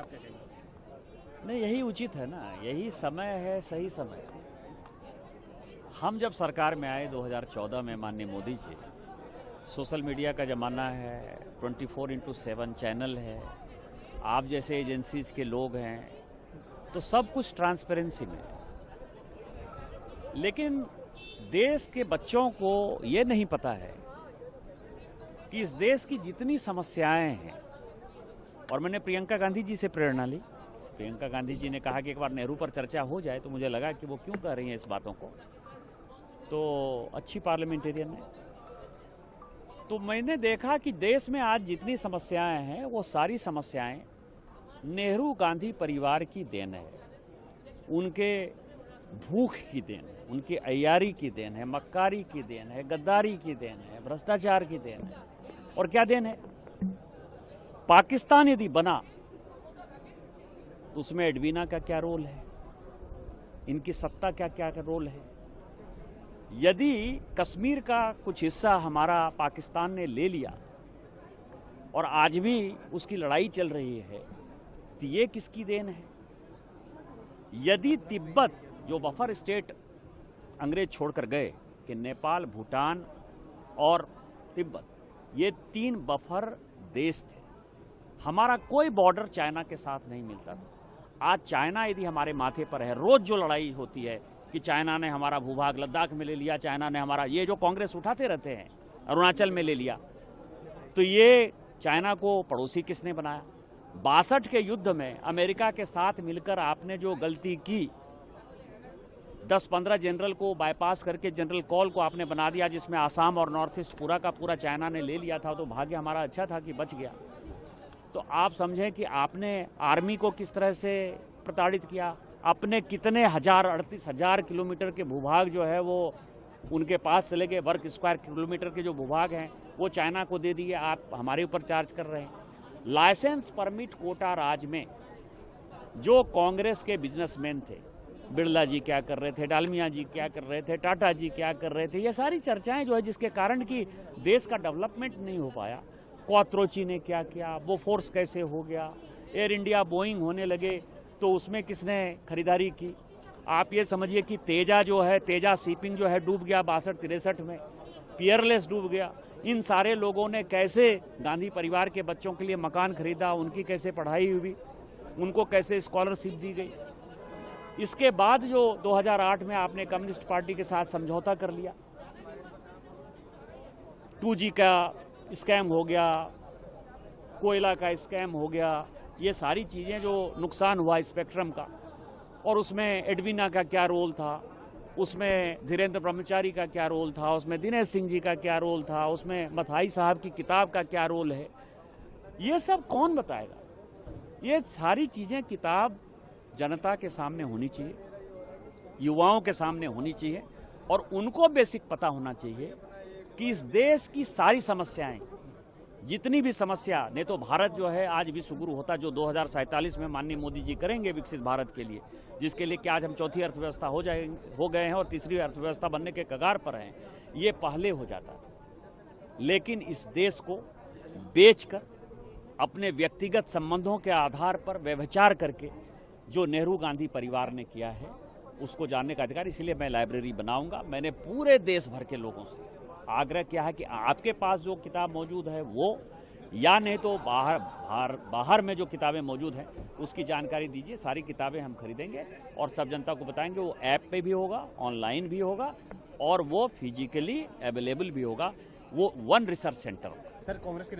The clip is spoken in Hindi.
क्या कहेंगे? नहीं, यही उचित है ना, यही समय है, सही समय। हम जब सरकार में आए 2014 में, माननीय मोदी जी, सोशल मीडिया का ज़माना है, 24/7 चैनल है, आप जैसे एजेंसीज के लोग हैं, तो सब कुछ ट्रांसपेरेंसी में है। लेकिन देश के बच्चों को ये नहीं पता है कि इस देश की जितनी समस्याएं हैं, और मैंने प्रियंका गांधी जी से प्रेरणा ली। प्रियंका गांधी जी ने कहा कि एक बार नेहरू पर चर्चा हो जाए, तो मुझे लगा कि वो क्यों कह रही हैं इस बातों को, तो अच्छी पार्लियामेंटेरियन है। तो मैंने देखा कि देश में आज जितनी समस्याएं हैं, वो सारी समस्याएं नेहरू गांधी परिवार की देन है, उनके भूख की देन है, उनकी अय्यारी की देन है, मक्कारी की देन है, गद्दारी की देन है, भ्रष्टाचार की देन है। और क्या देन है? पाकिस्तान यदि बना, उसमें एडवीना का क्या रोल है, इनकी सत्ता क्या क्या रोल है। यदि कश्मीर का कुछ हिस्सा हमारा पाकिस्तान ने ले लिया और आज भी उसकी लड़ाई चल रही है, तो ये किसकी देन है? यदि तिब्बत, जो बफर स्टेट अंग्रेज छोड़कर गए, कि नेपाल, भूटान और तिब्बत, ये 3 बफर देश थे। हमारा कोई बॉर्डर चाइना के साथ नहीं मिलता था। आज चाइना यदि हमारे माथे पर है, रोज जो लड़ाई होती है कि चाइना ने हमारा भूभाग लद्दाख में ले लिया, चाइना ने हमारा, ये जो कांग्रेस उठाते रहते हैं, अरुणाचल में ले लिया, तो ये चाइना को पड़ोसी किसने बनाया? 62 के युद्ध में अमेरिका के साथ मिलकर आपने जो गलती की, 10-15 जनरल को बाईपास करके जनरल कॉल को आपने बना दिया, जिसमें आसाम और नॉर्थ ईस्ट पूरा का पूरा चाइना ने ले लिया था, तो भाग्य हमारा अच्छा था कि बच गया। तो आप समझें कि आपने आर्मी को किस तरह से प्रताड़ित किया, अपने कितने 38,000 किलोमीटर के भूभाग जो है वो उनके पास चले गए, वर्ग स्क्वायर किलोमीटर के जो भूभाग हैं वो चाइना को दे दिए, आप हमारे ऊपर चार्ज कर रहे हैं। लाइसेंस परमिट कोटा राज में जो कांग्रेस के बिजनेसमैन थे, बिरला जी क्या कर रहे थे, डालमिया जी क्या कर रहे थे, टाटा जी क्या कर रहे थे, ये सारी चर्चाएं जो है जिसके कारण कि देश का डेवलपमेंट नहीं हो पाया। क्वात्रोची ने क्या किया, वो फोर्स कैसे हो गया, एयर इंडिया बोइंग होने लगे तो उसमें किसने खरीदारी की। आप ये समझिए कि तेजा जो है, तेजा शिपिंग जो है डूब गया 62-63 में, पियरलेस डूब गया। इन सारे लोगों ने कैसे गांधी परिवार के बच्चों के लिए मकान खरीदा, उनकी कैसे पढ़ाई हुई, उनको कैसे स्कॉलरशिप दी गई। इसके बाद जो 2008 में आपने कम्युनिस्ट पार्टी के साथ समझौता कर लिया, 2G का स्कैम हो गया, कोयला का स्कैम हो गया, ये सारी चीज़ें जो नुकसान हुआ स्पेक्ट्रम का, और उसमें एडवीना का क्या रोल था, उसमें धीरेन्द्र ब्रह्मचारी का क्या रोल था, उसमें दिनेश सिंह जी का क्या रोल था, उसमें मथाई साहब की किताब का क्या रोल है, ये सब कौन बताएगा? ये सारी चीज़ें किताब जनता के सामने होनी चाहिए, युवाओं के सामने होनी चाहिए, और उनको बेसिक पता होना चाहिए कि इस देश की सारी समस्याएं, जितनी भी समस्या, नहीं तो भारत जो है आज विश्व गुरु होता, जो 2047 में माननीय मोदी जी करेंगे विकसित भारत के लिए, जिसके लिए कि आज हम चौथी अर्थव्यवस्था हो गए हैं और तीसरी अर्थव्यवस्था बनने के कगार पर हैं, ये पहले हो जाता था। लेकिन इस देश को बेचकर, अपने व्यक्तिगत संबंधों के आधार पर व्यभिचार करके जो नेहरू गांधी परिवार ने किया है, उसको जानने का अधिकार। इसलिए मैं लाइब्रेरी बनाऊंगा। मैंने पूरे देश भर के लोगों से आग्रह किया है कि आपके पास जो किताब मौजूद है वो, या नहीं तो बाहर में जो किताबें मौजूद हैं उसकी जानकारी दीजिए। सारी किताबें हम खरीदेंगे और सब जनता को बताएंगे। वो ऐप पे भी होगा, ऑनलाइन भी होगा, और वो फिजिकली अवेलेबल भी होगा। वो वन रिसर्च सेंटर होगा। सर, कांग्रेस